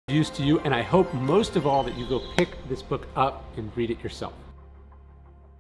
use to you, and I hope most of all that you go pick this book up and read it yourself.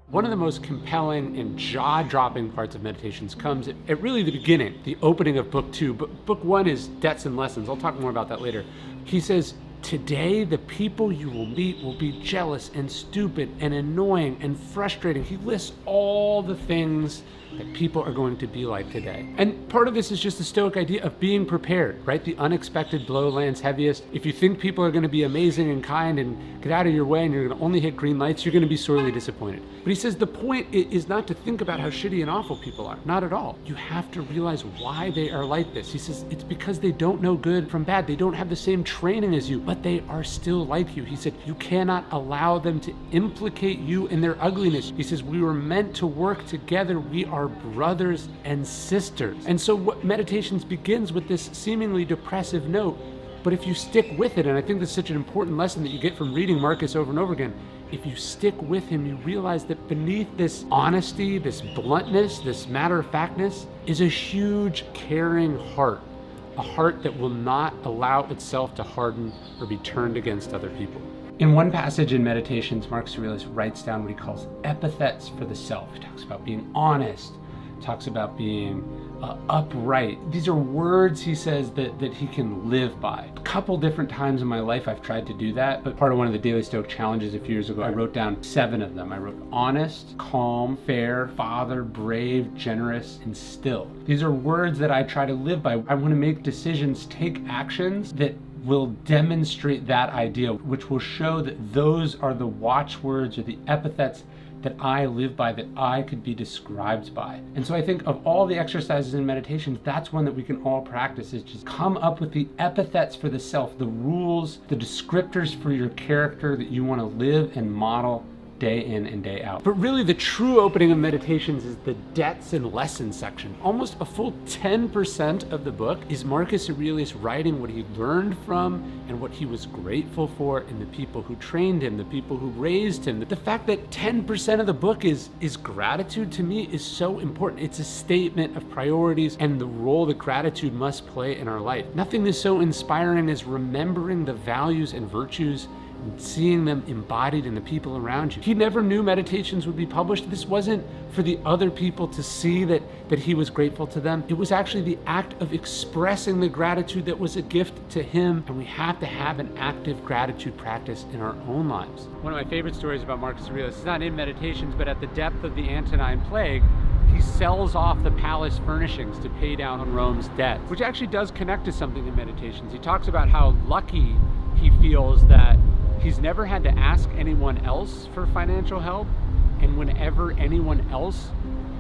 One of the most compelling and jaw-dropping parts of Meditations comes at really the beginning, the opening of book 2. But book 1 is Debts and Lessons. I'll talk more about that later. He says, today the people you will meet will be jealous and stupid and annoying and frustrating. He lists all the things that people are going to be like today. And part of this is just the Stoic idea of being prepared, right? The unexpected blow lands heaviest. If you think people are going to be amazing and kind and get out of your way and you're going to only hit green lights, you're going to be sorely disappointed. But he says the point is not to think about how shitty and awful people are. Not at all. You have to realize why they are like this. He says it's because they don't know good from bad. They don't have the same training as you, but they are still like you. He said you cannot allow them to implicate you in their ugliness. He says we were meant to work together. We are brothers and sisters. And so what Meditations begins with this seemingly depressive note, but if you stick with it, and I think this is such an important lesson that you get from reading Marcus over and over again, if you stick with him, you realize that beneath this honesty, this bluntness, this matter-of-factness is a huge caring heart, a heart that will not allow itself to harden or be turned against other people. In one passage in Meditations, Marcus Aurelius writes down what he calls epithets for the self. He talks about being honest, talks about being upright. These are words, he says, that he can live by. A couple different times in my life I've tried to do that, but part of one of the Daily Stoic challenges a few years ago, I wrote down 7 of them. I wrote honest, calm, fair, father, brave, generous, and still. These are words that I try to live by. I want to make decisions, take actions that will demonstrate that idea, which will show that those are the watchwords or the epithets that I live by, that I could be described by. And so I think of all the exercises in Meditations, that's one that we can all practice, is just come up with the epithets for the self, the rules, the descriptors for your character that you want to live and model day in and day out. But really the true opening of Meditations is the debts and lessons section. Almost a full 10% of the book is Marcus Aurelius writing what he learned from and what he was grateful for in the people who trained him, the people who raised him. The fact that 10% of the book is gratitude, to me, is so important. It's a statement of priorities and the role that gratitude must play in our life. Nothing is so inspiring as remembering the values and virtues and seeing them embodied in the people around you. He never knew Meditations would be published. This wasn't for the other people to see that he was grateful to them. It was actually the act of expressing the gratitude that was a gift to him, and we have to have an active gratitude practice in our own lives. One of my favorite stories about Marcus Aurelius is not in Meditations, but at the depth of the Antonine Plague, he sells off the palace furnishings to pay down on Rome's debt, which actually does connect to something in Meditations. He talks about how lucky he feels that he's never had to ask anyone else for financial help, and whenever anyone else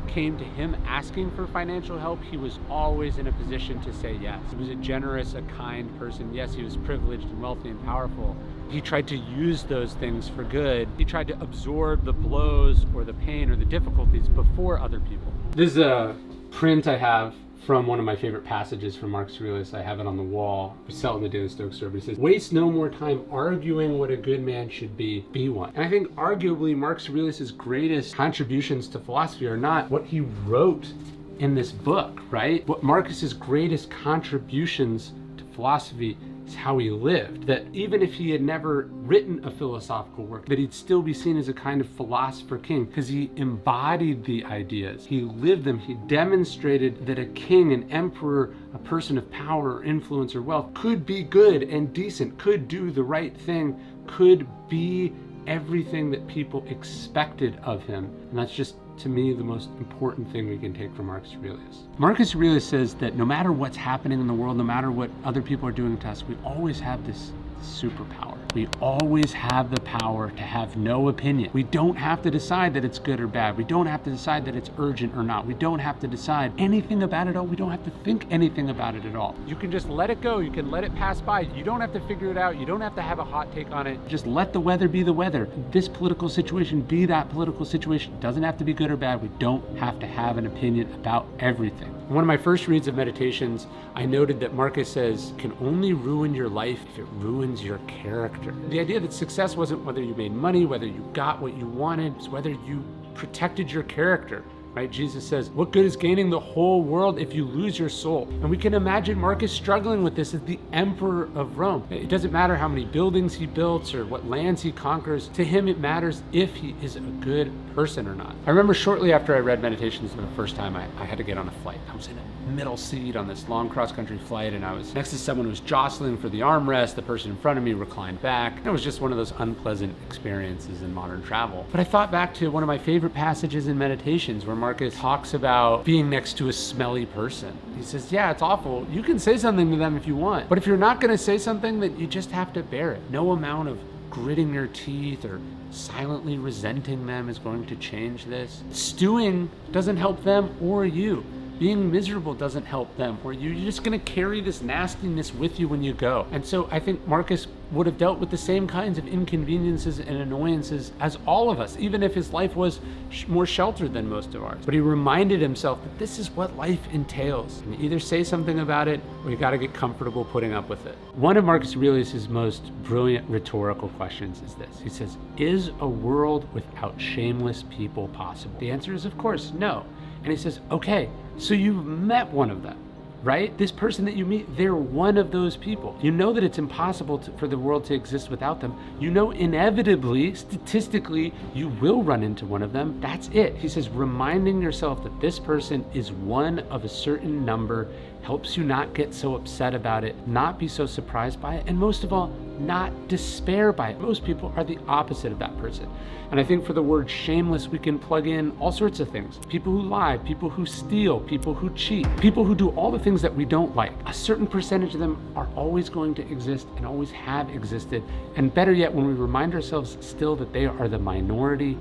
came to him asking for financial help, he was always in a position to say yes. He was a generous, a kind person. Yes, he was privileged and wealthy and powerful. He tried to use those things for good. He tried to absorb the blows or the pain or the difficulties before other people. This is a print I have from one of my favorite passages from Marcus Aurelius. I have it on the wall. We sell it in the Daily Stoic Store, but he says, waste no more time arguing what a good man should be one. And I think arguably Marcus Aurelius's greatest contributions to philosophy are not what he wrote in this book, right? What Marcus's greatest contributions to philosophy is how he lived. That even if he had never written a philosophical work, that he'd still be seen as a kind of philosopher king, because he embodied the ideas. He lived them. He demonstrated that a king, an emperor, a person of power or influence or wealth could be good and decent, could do the right thing, could be everything that people expected of him. And that's just, to me, the most important thing we can take from Marcus Aurelius. Marcus Aurelius says that no matter what's happening in the world, no matter what other people are doing to us, we always have this superpower. We always have the power to have no opinion. We don't have to decide that it's good or bad. We don't have to decide that it's urgent or not. We don't have to decide anything about it all. We don't have to think anything about it at all. You can just let it go. You can let it pass by. You don't have to figure it out. You don't have to have a hot take on it. Just let the weather be the weather. This political situation be that political situation. It doesn't have to be good or bad. We don't have to have an opinion about everything. In one of my first reads of Meditations, I noted that Marcus says, can only ruin your life if it ruins your character. The idea that success wasn't whether you made money, whether you got what you wanted, it's whether you protected your character, right? Jesus says, what good is gaining the whole world if you lose your soul? And we can imagine Marcus struggling with this as the emperor of Rome. It doesn't matter how many buildings he builds or what lands he conquers. To him, it matters if he is a good person or not. I remember shortly after I read Meditations for the first time, I had to get on a flight. I was in a middle seat on this long cross-country flight, and I was next to someone who was jostling for the armrest. The person in front of me reclined back. And it was just one of those unpleasant experiences in modern travel. But I thought back to one of my favorite passages in Meditations where Marcus talks about being next to a smelly person. He says, yeah, it's awful. You can say something to them if you want, but if you're not gonna say something, then you just have to bear it. No amount of gritting your teeth or silently resenting them is going to change this. Stewing doesn't help them or you. Being miserable doesn't help them or you. You're just gonna carry this nastiness with you when you go. And so I think Marcus would have dealt with the same kinds of inconveniences and annoyances as all of us, even if his life was more sheltered than most of ours. But he reminded himself that this is what life entails. And you either say something about it or you gotta get comfortable putting up with it. One of Marcus Aurelius' most brilliant rhetorical questions is this. He says, is a world without shameless people possible? The answer is, of course, no. And he says, okay, so you've met one of them, right? This person that you meet, they're one of those people. You know that it's impossible for the world to exist without them. You know inevitably, statistically, you will run into one of them. That's it. He says, reminding yourself that this person is one of a certain number helps you not get so upset about it, not be so surprised by it, and most of all, not despair by it. Most people are the opposite of that person. And I think for the word shameless, we can plug in all sorts of things. People who lie, people who steal, people who cheat, people who do all the things that we don't like. A certain percentage of them are always going to exist and always have existed. And better yet, when we remind ourselves still that they are the minority,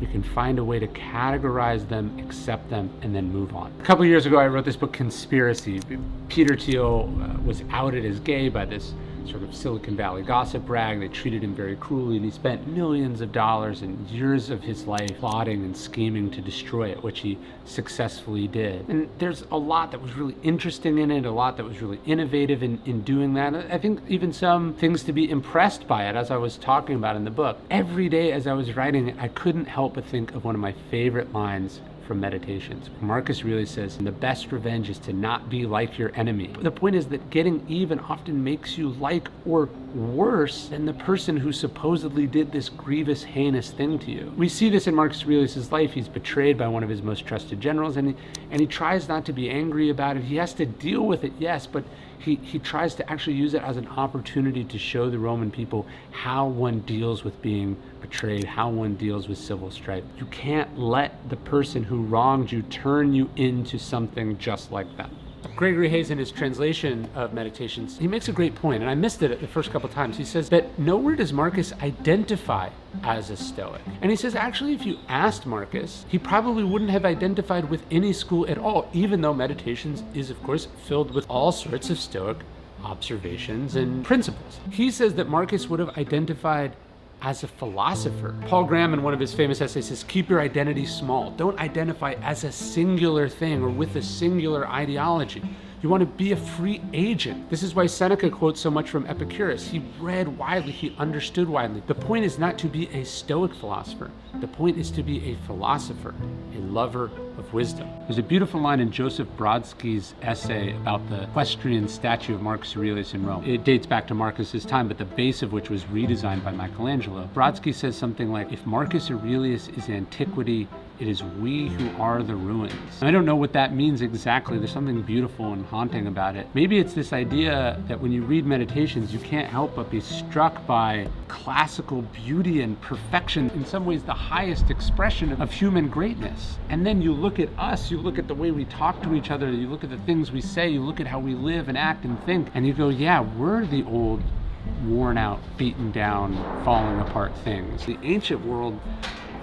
we can find a way to categorize them, accept them, and then move on. A couple of years ago, I wrote this book, Conspiracy. Peter Thiel was outed as gay by this sort of Silicon Valley gossip rag. They treated him very cruelly, and he spent millions of dollars and years of his life plotting and scheming to destroy it, which he successfully did. And there's a lot that was really interesting in it, a lot that was really innovative in doing that. I think even some things to be impressed by it, as I was talking about in the book. Every day as I was writing it, I couldn't help but think of one of my favorite lines from Meditations. Marcus really says, the best revenge is to not be like your enemy. The point is that getting even often makes you like or worse than the person who supposedly did this grievous, heinous thing to you. We see this in Marcus Aurelius' life. He's betrayed by one of his most trusted generals, and he tries not to be angry about it. He has to deal with it, yes, but he tries to actually use it as an opportunity to show the Roman people how one deals with being betrayed, how one deals with civil strife. You can't let the person who wronged you turn you into something just like them. Gregory Hayes, in his translation of Meditations, he makes a great point, and I missed it the first couple times. He says that nowhere does Marcus identify as a Stoic. And he says, actually, if you asked Marcus, he probably wouldn't have identified with any school at all, even though Meditations is, of course, filled with all sorts of Stoic observations and principles. He says that Marcus would have identified as a philosopher. Paul Graham, in one of his famous essays, says, keep your identity small. Don't identify as a singular thing or with a singular ideology. You want to be a free agent. This is why Seneca quotes so much from Epicurus. He read widely, he understood widely. The point is not to be a Stoic philosopher. The point is to be a philosopher, a lover of wisdom. There's a beautiful line in Joseph Brodsky's essay about the equestrian statue of Marcus Aurelius in Rome. It dates back to Marcus's time, but the base of which was redesigned by Michelangelo. Brodsky says something like, if Marcus Aurelius is antiquity, it is we who are the ruins. And I don't know what that means exactly. There's something beautiful and haunting about it. Maybe it's this idea that when you read Meditations, you can't help but be struck by classical beauty and perfection, in some ways the highest expression of human greatness. And then you look at us, you look at the way we talk to each other, you look at the things we say, you look at how we live and act and think, and you go, yeah, we're the old, worn out, beaten down, falling apart things. The ancient world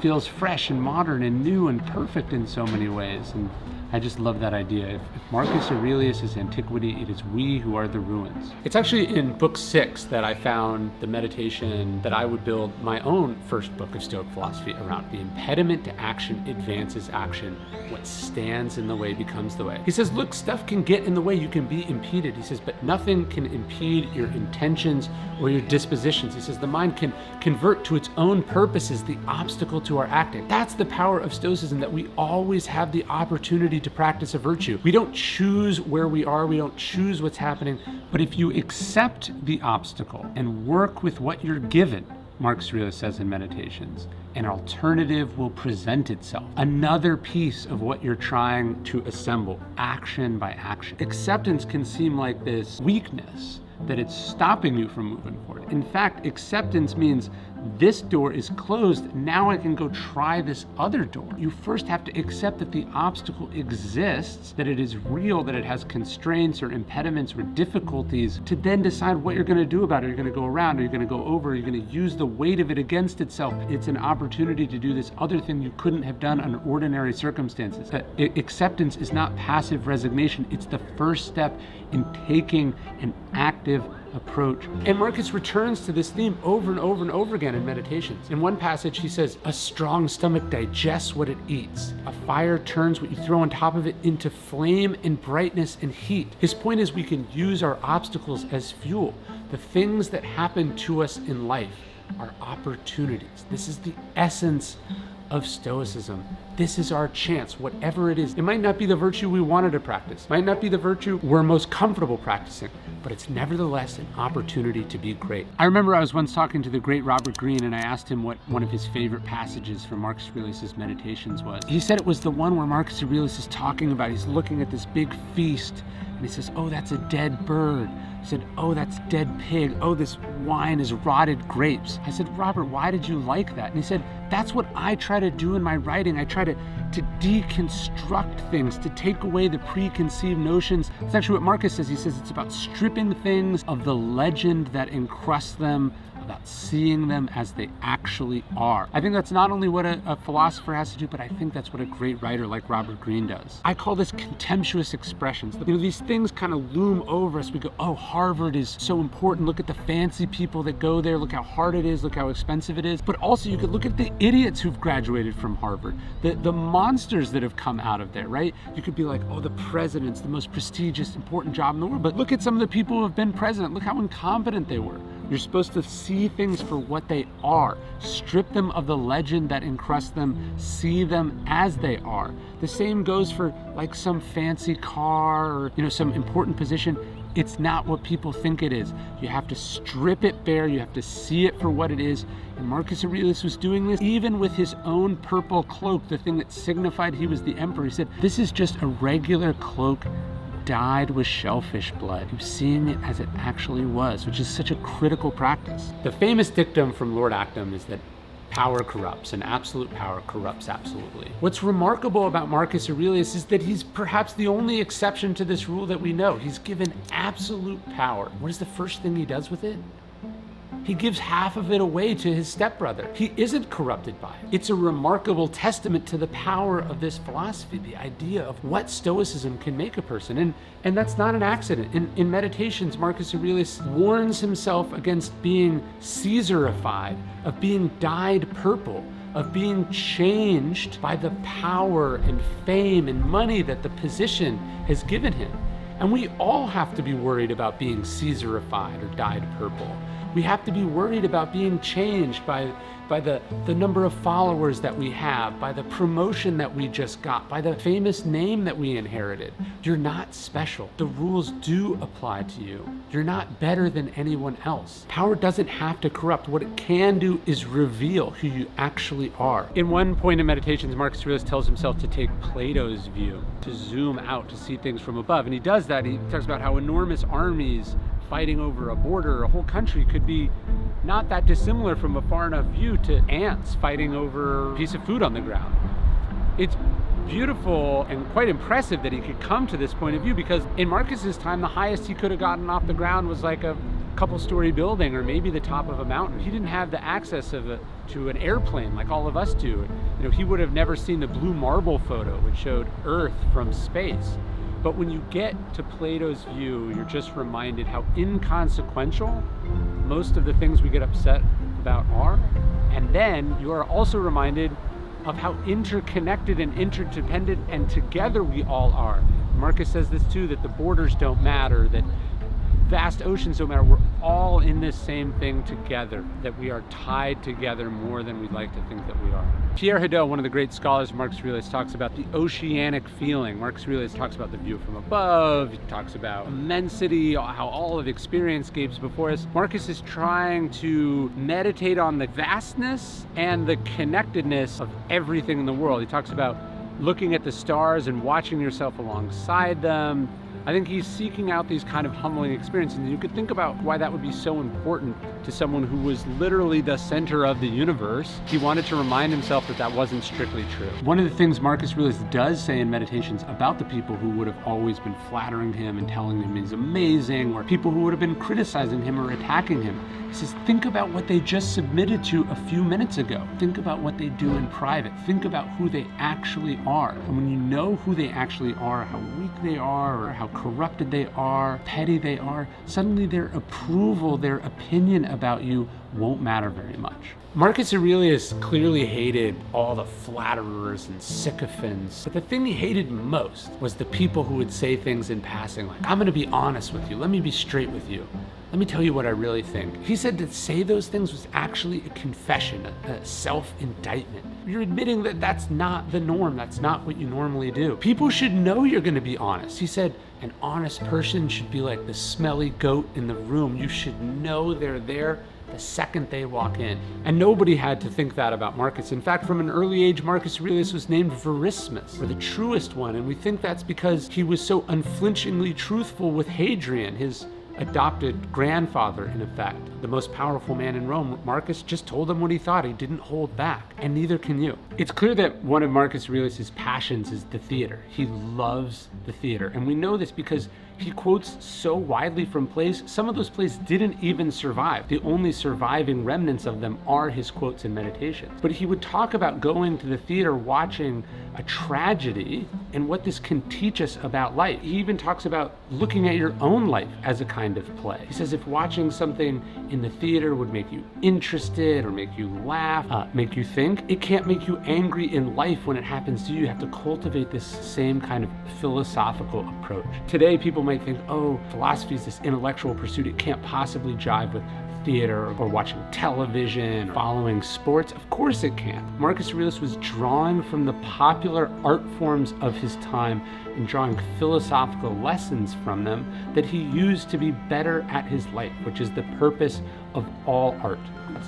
feels fresh and modern and new and perfect in so many ways. And I just love that idea. If Marcus Aurelius is antiquity, it is we who are the ruins. It's actually in book 6 that I found the meditation that I would build my own first book of Stoic philosophy around. The impediment to action advances action. What stands in the way becomes the way. He says, look, stuff can get in the way. You can be impeded. He says, but nothing can impede your intentions or your dispositions. He says, the mind can convert to its own purposes the obstacle to our acting. That's the power of Stoicism, that we always have the opportunity to practice a virtue. We don't choose where we are. We don't choose what's happening. But if you accept the obstacle and work with what you're given, Marcus Aurelius says in Meditations, an alternative will present itself. Another piece of what you're trying to assemble, action by action. Acceptance can seem like this weakness, that it's stopping you from moving forward. In fact, acceptance means this door is closed, now I can go try this other door. You first have to accept that the obstacle exists, that it is real, that it has constraints or impediments or difficulties, to then decide what you're going to do about it. Are you going to go around? Are you going to go over? Are you going to use the weight of it against itself? It's an opportunity to do this other thing you couldn't have done under ordinary circumstances. Acceptance is not passive resignation. It's the first step in taking an active approach. And Marcus returns to this theme over and over and over again in Meditations. In one passage, he says, a strong stomach digests what it eats. A fire turns what you throw on top of it into flame and brightness and heat. His point is we can use our obstacles as fuel. The things that happen to us in life are opportunities. This is the essence of Stoicism. This is our chance, whatever it is. It might not be the virtue we wanted to practice, might not be the virtue we're most comfortable practicing, but it's nevertheless an opportunity to be great. I remember I was once talking to the great Robert Greene, and I asked him what one of his favorite passages from Marcus Aurelius' Meditations was. He said it was the one where Marcus Aurelius is talking about, he's looking at this big feast, and he says, oh, that's a dead bird. He said, oh, that's dead pig. Oh, this wine is rotted grapes. I said, Robert, why did you like that? And he said, that's what I try to do in my writing. I try to deconstruct things, to take away the preconceived notions. That's actually what Marcus says. He says it's about stripping things of the legend that encrusts them, about seeing them as they actually are. I think that's not only what a philosopher has to do, but I think that's what a great writer like Robert Greene does. I call this contemptuous expressions. You know, these things kind of loom over us. We go, oh, Harvard is so important. Look at the fancy people that go there. Look how hard it is. Look how expensive it is. But also you could look at the idiots who've graduated from Harvard, the monsters that have come out of there, right? You could be like, oh, the president's the most prestigious, important job in the world. But look at some of the people who have been president. Look how incompetent they were. You're supposed to see things for what they are. Strip them of the legend that encrusts them. See them as they are. The same goes for like some fancy car or, you know, some important position. It's not what people think it is. You have to strip it bare. You have to see it for what it is. And Marcus Aurelius was doing this even with his own purple cloak, the thing that signified he was the emperor. He said, this is just a regular cloak dyed with shellfish blood. He was seeing it as it actually was, which is such a critical practice. The famous dictum from Lord Acton is that power corrupts, and absolute power corrupts absolutely. What's remarkable about Marcus Aurelius is that he's perhaps the only exception to this rule that we know. He's given absolute power. What is the first thing he does with it? He gives half of it away to his stepbrother. He isn't corrupted by it. It's a remarkable testament to the power of this philosophy, the idea of what Stoicism can make a person. And that's not an accident. In Meditations, Marcus Aurelius warns himself against being Caesarified, of being dyed purple, of being changed by the power and fame and money that the position has given him. And we all have to be worried about being Caesarified or dyed purple. We have to be worried about being changed by the number of followers that we have, by the promotion that we just got, by the famous name that we inherited. You're not special. The rules do apply to you. You're not better than anyone else. Power doesn't have to corrupt. What it can do is reveal who you actually are. In one point in Meditations, Marcus Aurelius tells himself to take Plato's view, to zoom out, to see things from above. And he does that. He talks about how enormous armies fighting over a border, a whole country, could be not that dissimilar from a far enough view to ants fighting over a piece of food on the ground. It's beautiful and quite impressive that he could come to this point of view, because in Marcus's time, the highest he could have gotten off the ground was like a couple-story building or maybe the top of a mountain. He didn't have the access to an airplane like all of us do. He would have never seen the blue marble photo, which showed Earth from space. But when you get to Plato's view, you're just reminded how inconsequential most of the things we get upset about are. And then you are also reminded of how interconnected and interdependent and together we all are. Marcus says this too, that the borders don't matter, that vast oceans don't matter. We're all in this same thing together, that we are tied together more than we'd like to think that we are. Pierre Hadot, one of the great scholars of Marcus Aurelius, talks about the oceanic feeling. Marcus Aurelius talks about the view from above, he talks about immensity, how all of experience gapes before us. Marcus is trying to meditate on the vastness and the connectedness of everything in the world. He talks about looking at the stars and watching yourself alongside them. I think he's seeking out these kind of humbling experiences. And you could think about why that would be so important to someone who was literally the center of the universe. He wanted to remind himself that that wasn't strictly true. One of the things Marcus Aurelius does say in Meditations about the people who would have always been flattering him and telling him he's amazing, or people who would have been criticizing him or attacking him, he says, think about what they just submitted to a few minutes ago. Think about what they do in private. Think about who they actually are. And when you know who they actually are, how weak they are, or how corrupted they are, petty they are, suddenly their approval, their opinion about you won't matter very much. Marcus Aurelius clearly hated all the flatterers and sycophants, but the thing he hated most was the people who would say things in passing like, I'm gonna be honest with you, let me be straight with you. Let me tell you what I really think. He said to say those things was actually a confession, a self-indictment. You're admitting that that's not the norm, that's not what you normally do. People should know you're gonna be honest. He said, an honest person should be like the smelly goat in the room. You should know they're there the second they walk in. And nobody had to think that about Marcus. In fact, from an early age, Marcus Aurelius was named Verismus, or the truest one, and we think that's because he was so unflinchingly truthful with Hadrian, his adopted grandfather, in effect. The most powerful man in Rome. Marcus just told him what he thought. He didn't hold back, and neither can you. It's clear that one of Marcus Aurelius' passions is the theater. He loves the theater, and we know this because he quotes so widely from plays. Some of those plays didn't even survive. The only surviving remnants of them are his quotes and meditations. But he would talk about going to the theater, watching a tragedy, and what this can teach us about life. He even talks about looking at your own life as a kind of play. He says if watching something in the theater would make you interested or make you laugh, make you think, it can't make you angry in life when it happens to you. You have to cultivate this same kind of philosophical approach. Today, people might think, oh, philosophy is this intellectual pursuit. It can't possibly jive with theater or watching television or following sports. Of course it can. Marcus Aurelius was drawing from the popular art forms of his time and drawing philosophical lessons from them that he used to be better at his life, which is the purpose of all art.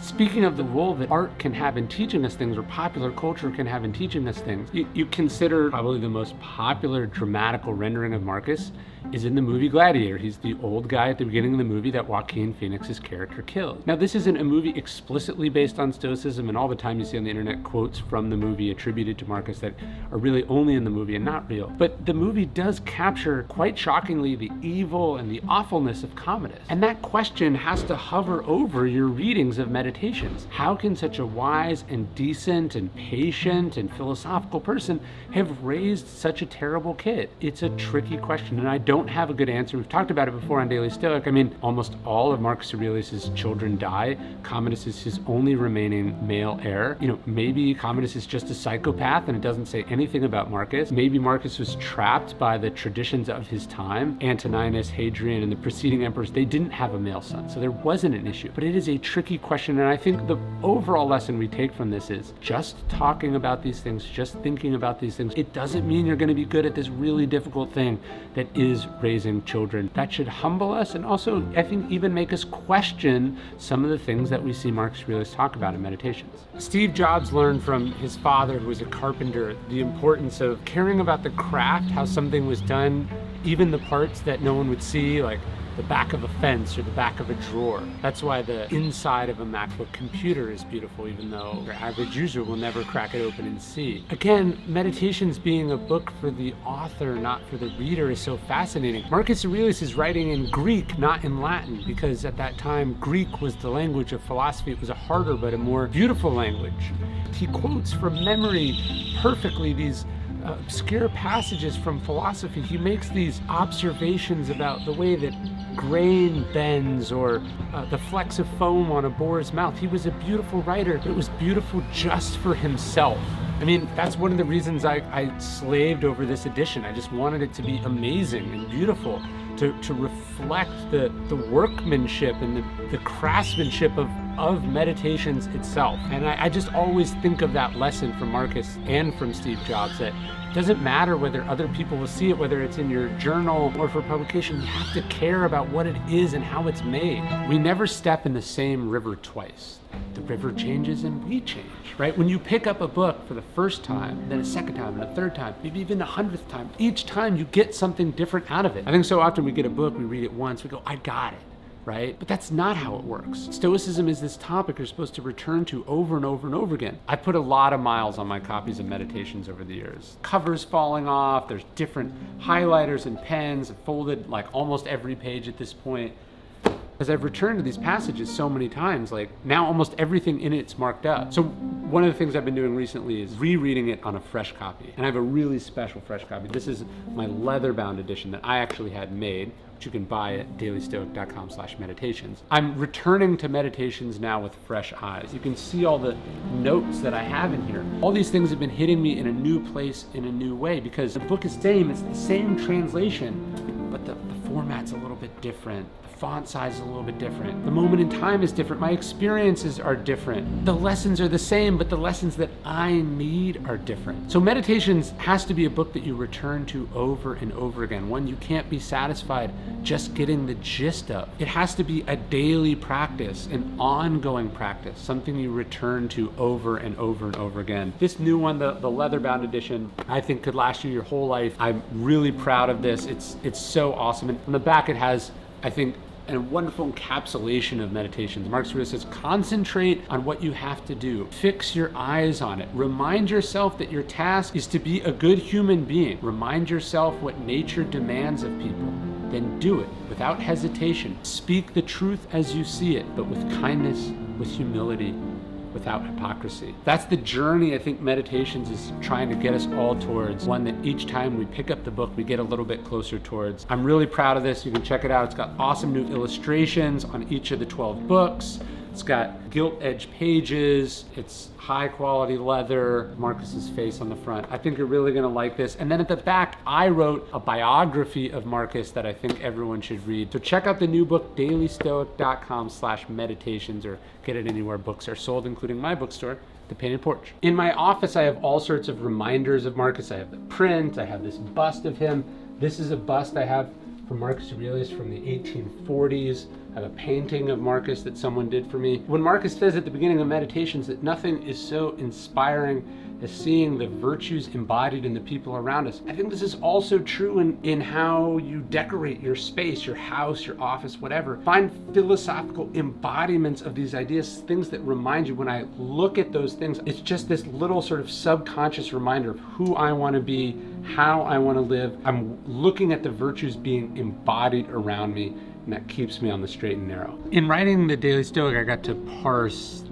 Speaking of the role that art can have in teaching us things, or popular culture can have in teaching us things, you consider probably the most popular dramatical rendering of Marcus is in the movie Gladiator. He's the old guy at the beginning of the movie that Joaquin Phoenix's character kills. Now, this isn't a movie explicitly based on Stoicism, and all the time you see on the internet quotes from the movie attributed to Marcus that are really only in the movie and not real. But the movie does capture, quite shockingly, the evil and the awfulness of Commodus. And that question has to hover over your readings of Meditations. How can such a wise and decent and patient and philosophical person have raised such a terrible kid? It's a tricky question, and I don't have a good answer. We've talked about it before on Daily Stoic. I mean, almost all of Marcus Aurelius's children die. Commodus is his only remaining male heir. Maybe Commodus is just a psychopath and it doesn't say anything about Marcus. Maybe Marcus was trapped by the traditions of his time. Antoninus, Hadrian, and the preceding emperors, they didn't have a male son, so there wasn't an issue. But it is a tricky question, and I think the overall lesson we take from this is just talking about these things, just thinking about these things, it doesn't mean you're going to be good at this really difficult thing that is raising children. That should humble us, and also, I think, even make us question some of the things that we see Marcus Aurelius talk about in Meditations. Steve Jobs learned from his father, who was a carpenter, the importance of caring about the craft, how something was done, even the parts that no one would see, like the back of a fence or the back of a drawer. That's why the inside of a MacBook computer is beautiful, even though your average user will never crack it open and see. Again, Meditations being a book for the author, not for the reader, is so fascinating. Marcus Aurelius is writing in Greek, not in Latin, because at that time, Greek was the language of philosophy. It was a harder but a more beautiful language. He quotes from memory perfectly these obscure passages from philosophy. He makes these observations about the way that grain bends or the flecks of foam on a boar's mouth. He was a beautiful writer, but it was beautiful just for himself. I mean, that's one of the reasons I slaved over this edition. I just wanted it to be amazing and beautiful, to reflect the workmanship and the craftsmanship of Meditations itself. And I just always think of that lesson from Marcus and from Steve Jobs, that it doesn't matter whether other people will see it, whether it's in your journal or for publication. You have to care about what it is and how it's made. We never step in the same river twice. The river changes and we change, right? When you pick up a book for the first time, then a second time, and a third time, maybe even 100th time, each time you get something different out of it. I think so often we get a book, we read it once, we go, I got it. Right? But that's not how it works. Stoicism is this topic you're supposed to return to over and over and over again. I put a lot of miles on my copies of Meditations over the years. Covers falling off, there's different highlighters and pens, folded like almost every page at this point. As I've returned to these passages so many times, like now almost everything in it's marked up. So one of the things I've been doing recently is rereading it on a fresh copy. And I have a really special fresh copy. This is my leather-bound edition that I actually had made, which you can buy at dailystoic.com/meditations. I'm returning to Meditations now with fresh eyes. You can see all the notes that I have in here. All these things have been hitting me in a new place, in a new way, because the book is it's the same translation, but the format's a little bit different. Font size is a little bit different. The moment in time is different. My experiences are different. The lessons are the same, but the lessons that I need are different. So Meditations has to be a book that you return to over and over again, one you can't be satisfied just getting the gist of. It has to be a daily practice, an ongoing practice, something you return to over and over and over again. This new one, the leather-bound edition, I think could last you your whole life. I'm really proud of this. It's so awesome. And on the back it has, I think, a wonderful encapsulation of Meditations. Marcus Aurelius says, concentrate on what you have to do. Fix your eyes on it. Remind yourself that your task is to be a good human being. Remind yourself what nature demands of people. Then do it without hesitation. Speak the truth as you see it, but with kindness, with humility, without hypocrisy. That's the journey I think Meditations is trying to get us all towards, one that each time we pick up the book, we get a little bit closer towards. I'm really proud of this. You can check it out. It's got awesome new illustrations on each of the 12 books. It's got gilt edge pages. It's high quality leather, Marcus's face on the front. I think you're really gonna like this. And then at the back, I wrote a biography of Marcus that I think everyone should read. So check out the new book, dailystoic.com/meditations, or get it anywhere books are sold, including my bookstore, The Painted Porch. In my office, I have all sorts of reminders of Marcus. I have the print, I have this bust of him. This is a bust I have from Marcus Aurelius from the 1840s. I have a painting of Marcus that someone did for me. When Marcus says at the beginning of Meditations that nothing is so inspiring as seeing the virtues embodied in the people around us, I think this is also true in how you decorate your space, your house, your office, whatever. Find philosophical embodiments of these ideas, things that remind you. When I look at those things, it's just this little sort of subconscious reminder of who I want to be, how I want to live. I'm looking at the virtues being embodied around me, and that keeps me on the straight and narrow. In writing the Daily Stoic, I got to parse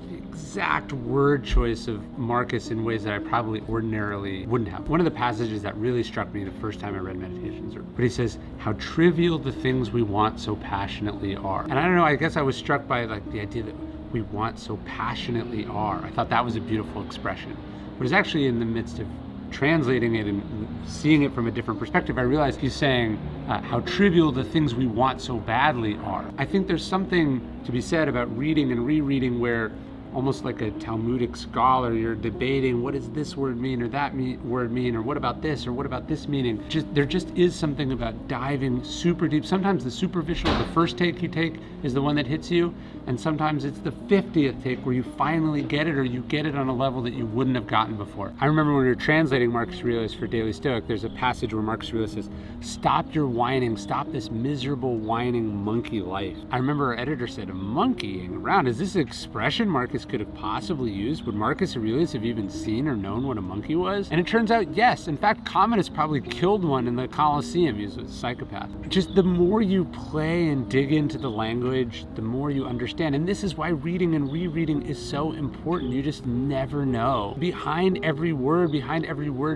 the exact word choice of Marcus in ways that I probably ordinarily wouldn't have. One of the passages that really struck me the first time I read Meditations, but he says, how trivial the things we want so passionately are. And I don't know, I guess I was struck by like the idea that we want so passionately are. I thought that was a beautiful expression. But it's actually in the midst of translating it and seeing it from a different perspective, I realized he's saying how trivial the things we want so badly are. I think there's something to be said about reading and rereading where almost like a Talmudic scholar. You're debating, what does this word mean or that word mean, or what about this, or what about this meaning? There just is something about diving super deep. Sometimes the superficial, the first take you take is the one that hits you, and sometimes it's the 50th take where you finally get it, or you get it on a level that you wouldn't have gotten before. I remember when we were translating Marcus Aurelius for Daily Stoic, there's a passage where Marcus Aurelius says, stop your whining, stop this miserable whining monkey life. I remember our editor said, monkeying around, is this an expression Marcus could have possibly used? Would Marcus Aurelius have even seen or known what a monkey was? And it turns out, yes. In fact, Commodus probably killed one in the Colosseum. He was a psychopath. Just the more you play and dig into the language, the more you understand. And this is why reading and rereading is so important. You just never know. Behind every word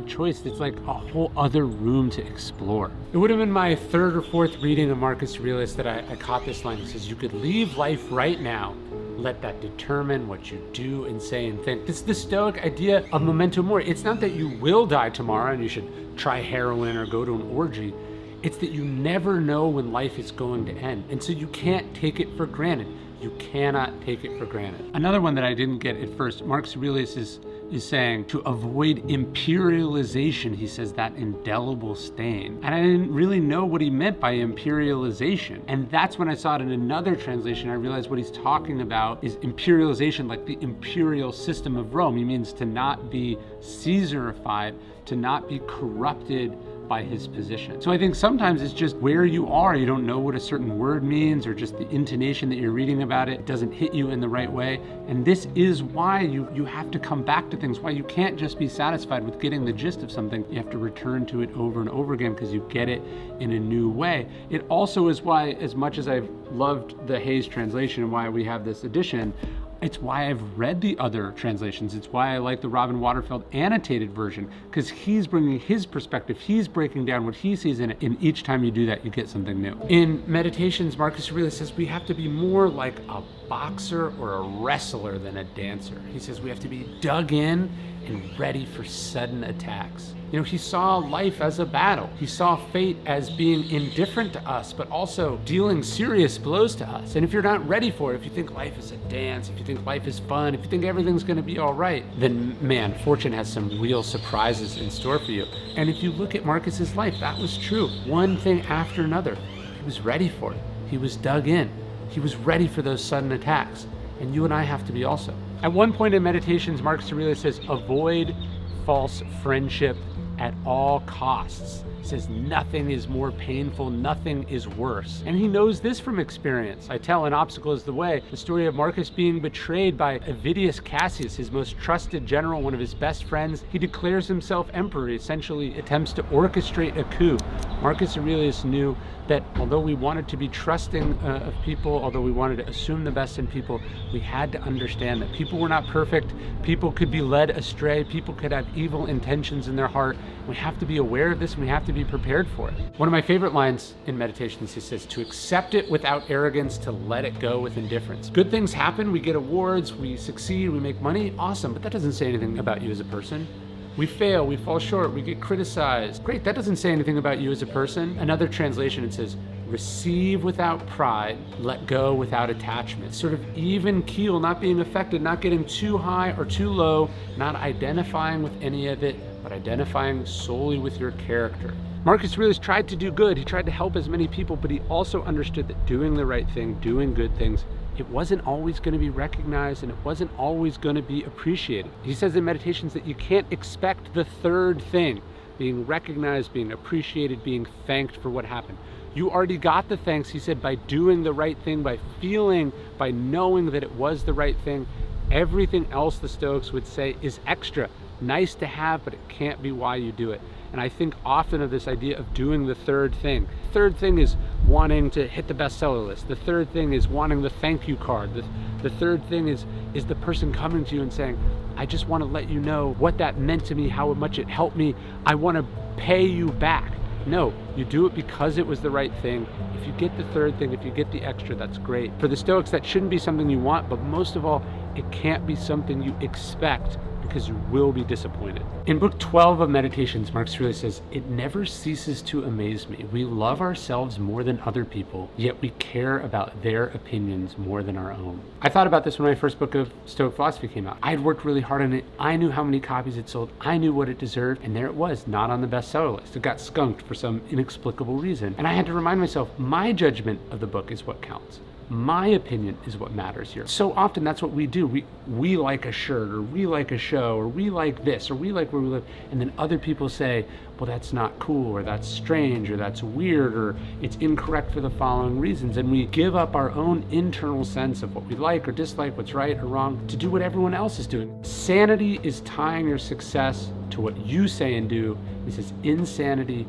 choice, it's like a whole other room to explore. It would have been my third or fourth reading of Marcus Aurelius that I caught this line. He says, you could leave life right now. Let that determine what you do and say and think. This is the Stoic idea of memento mori. It's not that you will die tomorrow and you should try heroin or go to an orgy. It's that you never know when life is going to end. And so you can't take it for granted. You cannot take it for granted. Another one that I didn't get at first, Marcus Aurelius is saying to avoid imperialization. He says that indelible stain. And I didn't really know what he meant by imperialization. And that's when I saw it in another translation. I realized what he's talking about is imperialization, like the imperial system of Rome. He means to not be Caesarified, to not be corrupted by his position. So I think sometimes it's just where you are. You don't know what a certain word means, or just the intonation that you're reading about it doesn't hit you in the right way. And this is why you have to come back to things, why you can't just be satisfied with getting the gist of something. You have to return to it over and over again because you get it in a new way. It also is why, as much as I've loved the Hayes translation and why we have this edition, it's why I've read the other translations. It's why I like the Robin Waterfield annotated version, because he's bringing his perspective. He's breaking down what he sees in it. And each time you do that, you get something new. In Meditations, Marcus Aurelius says we have to be more like a boxer or a wrestler than a dancer. He says we have to be dug in and ready for sudden attacks. You know, he saw life as a battle. He saw fate as being indifferent to us, but also dealing serious blows to us. And if you're not ready for it, if you think life is a dance, if you think life is fun, if you think everything's gonna be all right, then man, fortune has some real surprises in store for you. And if you look at Marcus's life, that was true. One thing after another. He was ready for it. He was dug in. He was ready for those sudden attacks. And you and I have to be also. At one point in Meditations, Marcus Aurelius says, avoid false friendship at all costs. He says nothing is more painful, nothing is worse. And he knows this from experience. I tell An Obstacle is the Way, the story of Marcus being betrayed by Avidius Cassius, his most trusted general, one of his best friends. He declares himself emperor, he essentially attempts to orchestrate a coup. Marcus Aurelius knew that although we wanted to be trusting of people, although we wanted to assume the best in people, we had to understand that people were not perfect, people could be led astray, people could have evil intentions in their heart. We have to be aware of this and we have to be prepared for it. One of my favorite lines in Meditations, he says, to accept it without arrogance, to let it go with indifference. Good things happen, we get awards, we succeed, we make money, awesome, but that doesn't say anything about you as a person. We fail, we fall short, we get criticized. Great, that doesn't say anything about you as a person. Another translation, it says, receive without pride, let go without attachment. Sort of even keel, not being affected, not getting too high or too low, not identifying with any of it, but identifying solely with your character. Marcus Aurelius tried to do good, he tried to help as many people, but he also understood that doing the right thing, doing good things, it wasn't always going to be recognized and it wasn't always going to be appreciated. He says in Meditations that you can't expect the third thing, being recognized, being appreciated, being thanked for what happened. You already got the thanks, he said, by doing the right thing, by feeling, by knowing that it was the right thing. Everything else, the Stoics would say, is extra. Nice to have, but it can't be why you do it. And I think often of this idea of doing the third thing. The third thing is wanting to hit the bestseller list. The third thing is wanting the thank you card. The third thing is the person coming to you and saying, I just want to let you know what that meant to me, how much it helped me. I want to pay you back. No, you do it because it was the right thing. If you get the third thing, if you get the extra, that's great. For the Stoics, that shouldn't be something you want, but most of all, It can't be something you expect, because you will be disappointed. In book 12 of Meditations, Marcus Aurelius says, "It never ceases to amaze me. We love ourselves more than other people, yet we care about their opinions more than our own." I thought about this when my first book of Stoic philosophy came out. I'd worked really hard on it. I knew how many copies it sold. I knew what it deserved, and there it was, not on the bestseller list. It got skunked for some inexplicable reason. And I had to remind myself, my judgment of the book is what counts. My opinion is what matters here. So often that's what we do. We like a shirt, or we like a show, or we like this, or we like where we live, and then other people say, well, that's not cool, or that's strange, or that's weird, or it's incorrect for the following reasons. And we give up our own internal sense of what we like or dislike, what's right or wrong, to do what everyone else is doing. Sanity is tying your success to what you say and do. He says insanity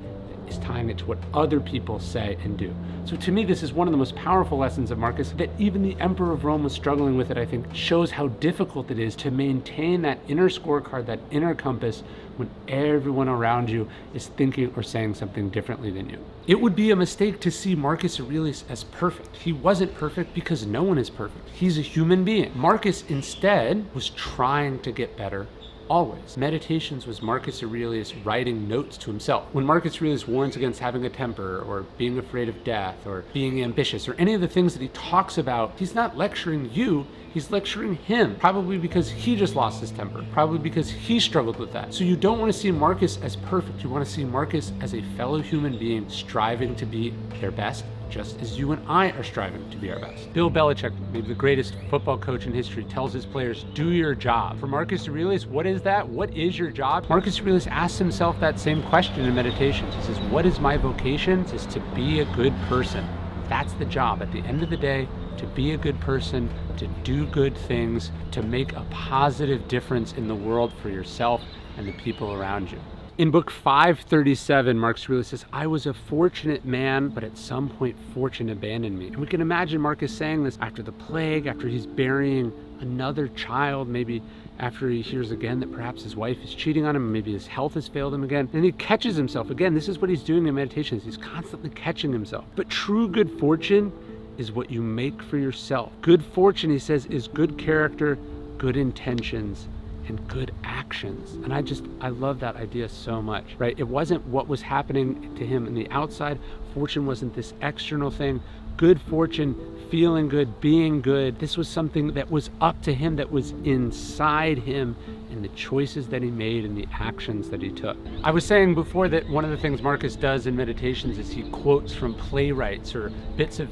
is tying it to what other people say and do. So to me, this is one of the most powerful lessons of Marcus, that even the Emperor of Rome was struggling with it. I think shows how difficult it is to maintain that inner scorecard, that inner compass, when everyone around you is thinking or saying something differently than you. It would be a mistake to see Marcus Aurelius as perfect. He wasn't perfect because no one is perfect. He's a human being. Marcus instead was trying to get better always. Meditations was Marcus Aurelius writing notes to himself. When Marcus Aurelius warns against having a temper, or being afraid of death, or being ambitious, or any of the things that he talks about, he's not lecturing you, he's lecturing him. Probably because he just lost his temper. Probably because he struggled with that. So you don't want to see Marcus as perfect. You want to see Marcus as a fellow human being striving to be their best, just as you and I are striving to be our best. Bill Belichick, maybe the greatest football coach in history, tells his players, do your job. For Marcus Aurelius, what is that? What is your job? Marcus Aurelius asks himself that same question in Meditations. He says, what is my vocation? It is to be a good person. That's the job. At the end of the day, to be a good person, to do good things, to make a positive difference in the world for yourself and the people around you. In book 537, Marcus Aurelius says, I was a fortunate man, but at some point fortune abandoned me. And we can imagine Marcus saying this after the plague, after he's burying another child, maybe after he hears again that perhaps his wife is cheating on him, maybe his health has failed him again. And he catches himself. Again, this is what he's doing in Meditations. He's constantly catching himself. But true good fortune is what you make for yourself. Good fortune, he says, is good character, good intentions, and good actions. And I love that idea so much, right? It wasn't what was happening to him in the outside. Fortune wasn't this external thing. Good fortune, feeling good, being good. This was something that was up to him, that was inside him, and the choices that he made and the actions that he took. I was saying before that one of the things Marcus does in Meditations is he quotes from playwrights or bits of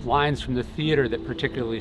lines from the theater that particularly